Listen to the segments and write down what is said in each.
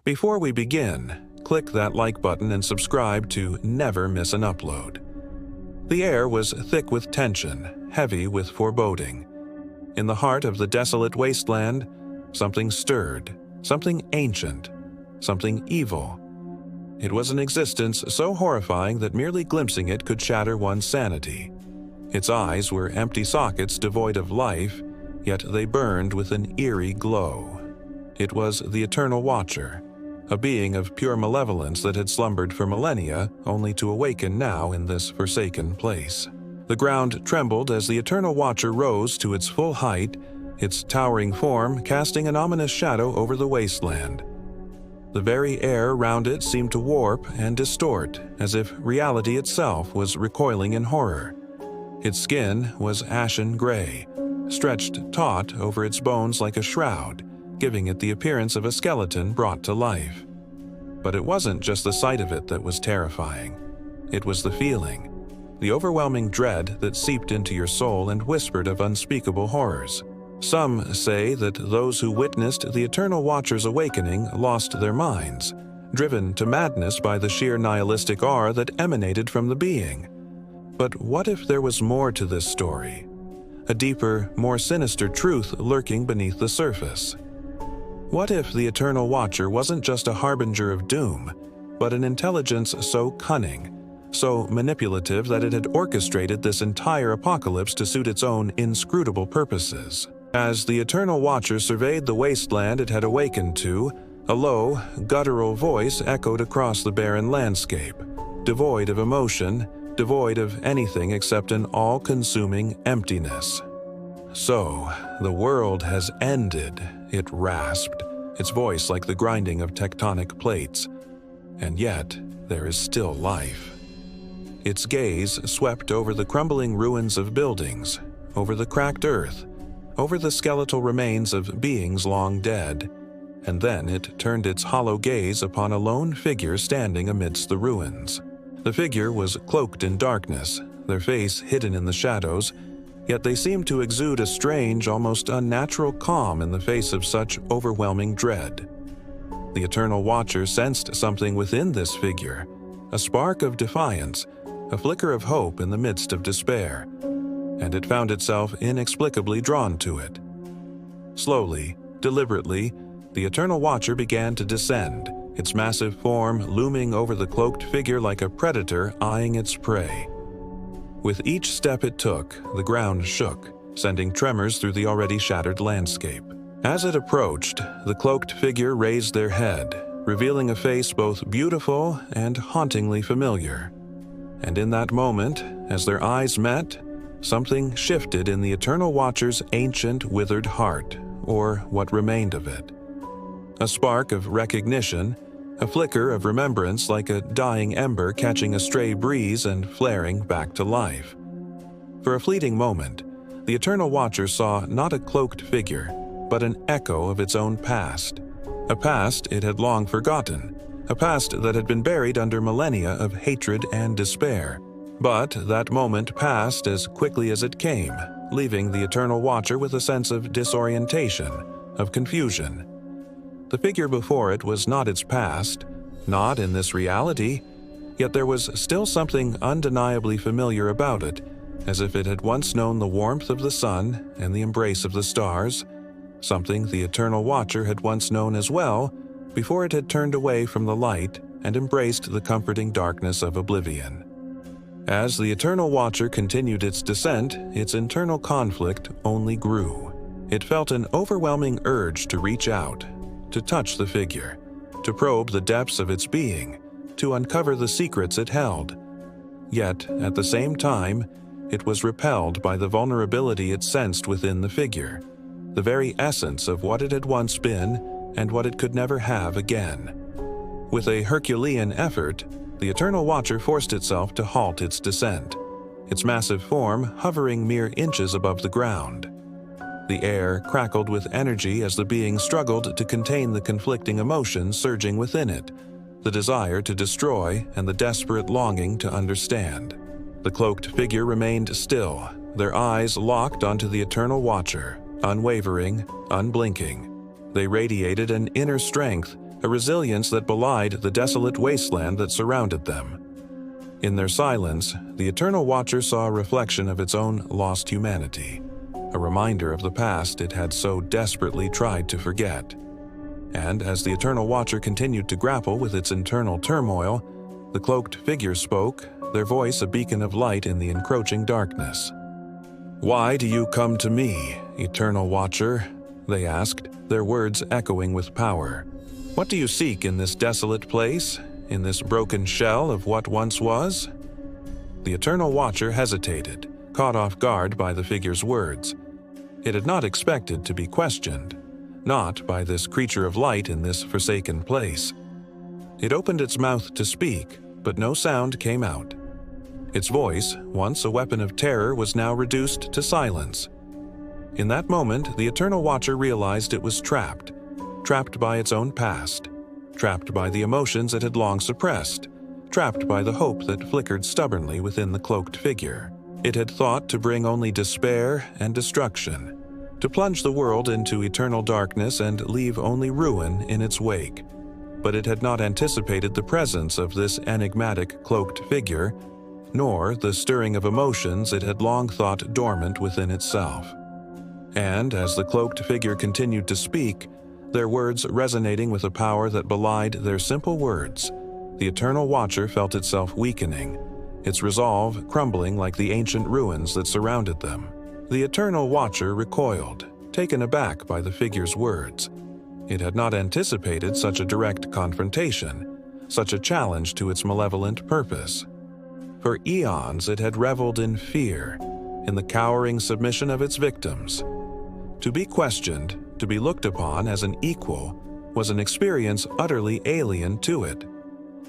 Before we begin, click that like button and subscribe to never miss an upload. The air was thick with tension, heavy with foreboding. In the heart of the desolate wasteland, something stirred, something ancient, something evil. It was an existence so horrifying that merely glimpsing it could shatter one's sanity. Its eyes were empty sockets devoid of life, yet they burned with an eerie glow. It was the Eternal Watcher, a being of pure malevolence that had slumbered for millennia, only to awaken now in this forsaken place. The ground trembled as the Eternal Watcher rose to its full height, its towering form casting an ominous shadow over the wasteland. The very air round it seemed to warp and distort, as if reality itself was recoiling in horror. Its skin was ashen gray, stretched taut over its bones like a shroud, giving it the appearance of a skeleton brought to life. But it wasn't just the sight of it that was terrifying. It was the feeling, the overwhelming dread that seeped into your soul and whispered of unspeakable horrors. Some say that those who witnessed the Eternal Watcher's awakening lost their minds, driven to madness by the sheer nihilistic awe that emanated from the being. But what if there was more to this story? A deeper, more sinister truth lurking beneath the surface? What if the Eternal Watcher wasn't just a harbinger of doom, but an intelligence so cunning, so manipulative that it had orchestrated this entire apocalypse to suit its own inscrutable purposes? As the Eternal Watcher surveyed the wasteland it had awakened to, a low, guttural voice echoed across the barren landscape, devoid of emotion, devoid of anything except an all-consuming emptiness. "So, the world has ended," it rasped, its voice like the grinding of tectonic plates. "And yet, there is still life." Its gaze swept over the crumbling ruins of buildings, over the cracked earth, over the skeletal remains of beings long dead, and then it turned its hollow gaze upon a lone figure standing amidst the ruins. The figure was cloaked in darkness, their face hidden in the shadows, yet they seemed to exude a strange, almost unnatural calm in the face of such overwhelming dread. The Eternal Watcher sensed something within this figure, a spark of defiance, a flicker of hope in the midst of despair, and it found itself inexplicably drawn to it. Slowly, deliberately, the Eternal Watcher began to descend, its massive form looming over the cloaked figure like a predator eyeing its prey. With each step it took, the ground shook, sending tremors through the already shattered landscape. As it approached, the cloaked figure raised their head, revealing a face both beautiful and hauntingly familiar. And in that moment, as their eyes met, something shifted in the Eternal Watcher's ancient, withered heart, or what remained of it. A spark of recognition, a flicker of remembrance like a dying ember catching a stray breeze and flaring back to life. For a fleeting moment, the Eternal Watcher saw not a cloaked figure, but an echo of its own past. A past it had long forgotten, a past that had been buried under millennia of hatred and despair. But that moment passed as quickly as it came, leaving the Eternal Watcher with a sense of disorientation, of confusion. The figure before it was not its past, not in this reality, yet there was still something undeniably familiar about it, as if it had once known the warmth of the sun and the embrace of the stars, something the Eternal Watcher had once known as well, before it had turned away from the light and embraced the comforting darkness of oblivion. As the Eternal Watcher continued its descent, its internal conflict only grew. It felt an overwhelming urge to reach out, to touch the figure, to probe the depths of its being, to uncover the secrets it held. Yet, at the same time, it was repelled by the vulnerability it sensed within the figure, the very essence of what it had once been and what it could never have again. With a Herculean effort, the Eternal Watcher forced itself to halt its descent, its massive form hovering mere inches above the ground. The air crackled with energy as the being struggled to contain the conflicting emotions surging within it, the desire to destroy and the desperate longing to understand. The cloaked figure remained still, their eyes locked onto the Eternal Watcher, unwavering, unblinking. They radiated an inner strength, a resilience that belied the desolate wasteland that surrounded them. In their silence, the Eternal Watcher saw a reflection of its own lost humanity, a reminder of the past it had so desperately tried to forget. And as the Eternal Watcher continued to grapple with its internal turmoil, the cloaked figure spoke, their voice a beacon of light in the encroaching darkness. "Why do you come to me, Eternal Watcher?" they asked, their words echoing with power. "What do you seek in this desolate place, in this broken shell of what once was?" The Eternal Watcher hesitated, caught off guard by the figure's words. It had not expected to be questioned, not by this creature of light in this forsaken place. It opened its mouth to speak, but no sound came out. Its voice, once a weapon of terror, was now reduced to silence. In that moment, the Eternal Watcher realized it was trapped by its own past, trapped by the emotions it had long suppressed, trapped by the hope that flickered stubbornly within the cloaked figure. It had thought to bring only despair and destruction, to plunge the world into eternal darkness and leave only ruin in its wake. But it had not anticipated the presence of this enigmatic cloaked figure, nor the stirring of emotions it had long thought dormant within itself. And as the cloaked figure continued to speak, their words resonating with a power that belied their simple words, the Eternal Watcher felt itself weakening, its resolve crumbling like the ancient ruins that surrounded them. The Eternal Watcher recoiled, taken aback by the figure's words. It had not anticipated such a direct confrontation, such a challenge to its malevolent purpose. For eons it had reveled in fear, in the cowering submission of its victims. To be questioned, to be looked upon as an equal, was an experience utterly alien to it.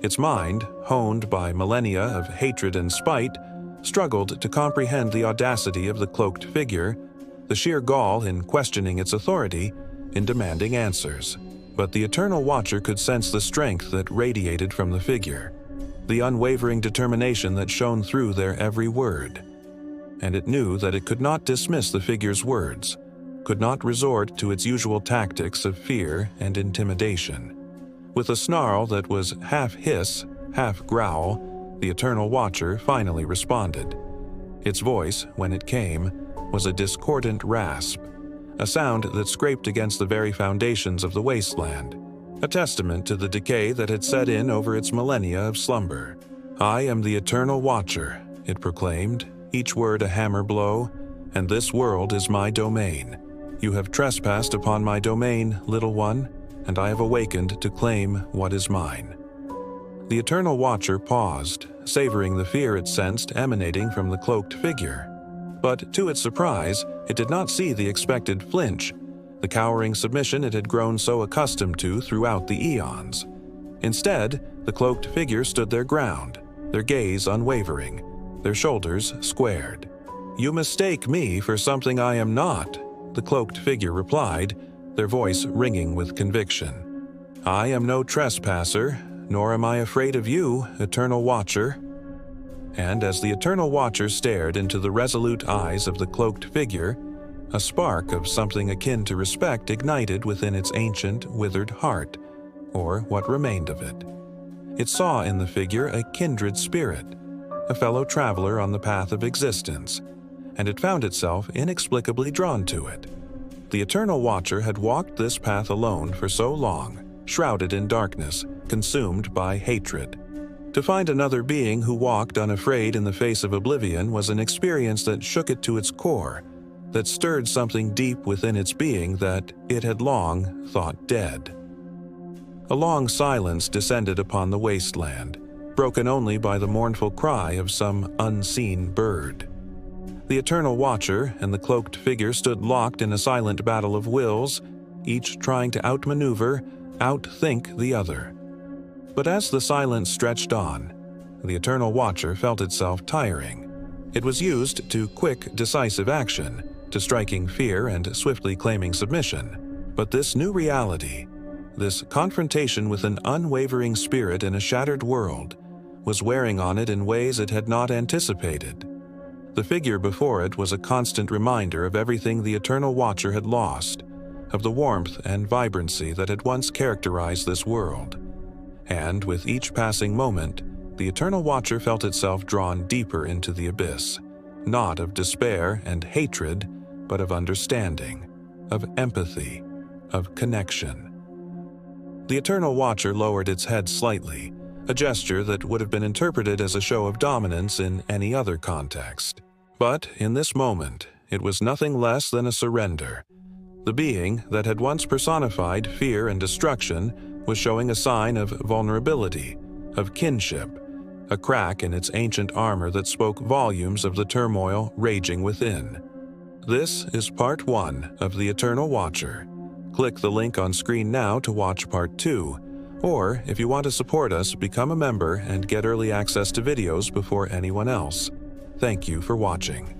Its mind, honed by millennia of hatred and spite, struggled to comprehend the audacity of the cloaked figure, the sheer gall in questioning its authority, in demanding answers. But the Eternal Watcher could sense the strength that radiated from the figure, the unwavering determination that shone through their every word. And it knew that it could not dismiss the figure's words, could not resort to its usual tactics of fear and intimidation. With a snarl that was half hiss, half growl, the Eternal Watcher finally responded. Its voice, when it came, was a discordant rasp, a sound that scraped against the very foundations of the wasteland, a testament to the decay that had set in over its millennia of slumber. "I am the Eternal Watcher," it proclaimed, each word a hammer blow, "and this world is my domain. You have trespassed upon my domain, little one, and I have awakened to claim what is mine." The Eternal Watcher paused, savoring the fear it sensed emanating from the cloaked figure. But to its surprise, it did not see the expected flinch, the cowering submission it had grown so accustomed to throughout the eons. Instead, the cloaked figure stood their ground, their gaze unwavering, their shoulders squared. "You mistake me for something I am not," the cloaked figure replied, their voice ringing with conviction. "I am no trespasser, nor am I afraid of you, Eternal Watcher." And as the Eternal Watcher stared into the resolute eyes of the cloaked figure, a spark of something akin to respect ignited within its ancient, withered heart, or what remained of it. It saw in the figure a kindred spirit, a fellow traveler on the path of existence, and it found itself inexplicably drawn to it. The Eternal Watcher had walked this path alone for so long, shrouded in darkness, consumed by hatred. To find another being who walked unafraid in the face of oblivion was an experience that shook it to its core, that stirred something deep within its being that it had long thought dead. A long silence descended upon the wasteland, broken only by the mournful cry of some unseen bird. The Eternal Watcher and the cloaked figure stood locked in a silent battle of wills, each trying to outmaneuver, outthink the other. But as the silence stretched on, the Eternal Watcher felt itself tiring. It was used to quick, decisive action, to striking fear and swiftly claiming submission. But this new reality, this confrontation with an unwavering spirit in a shattered world, was wearing on it in ways it had not anticipated. The figure before it was a constant reminder of everything the Eternal Watcher had lost, of the warmth and vibrancy that had once characterized this world. And with each passing moment, the Eternal Watcher felt itself drawn deeper into the abyss, not of despair and hatred, but of understanding, of empathy, of connection. The Eternal Watcher lowered its head slightly, a gesture that would have been interpreted as a show of dominance in any other context. But in this moment, it was nothing less than a surrender. The being that had once personified fear and destruction was showing a sign of vulnerability, of kinship, a crack in its ancient armor that spoke volumes of the turmoil raging within. This is part 1 of The Eternal Watcher. Click the link on screen now to watch part 2, or if you want to support us, become a member and get early access to videos before anyone else. Thank you for watching.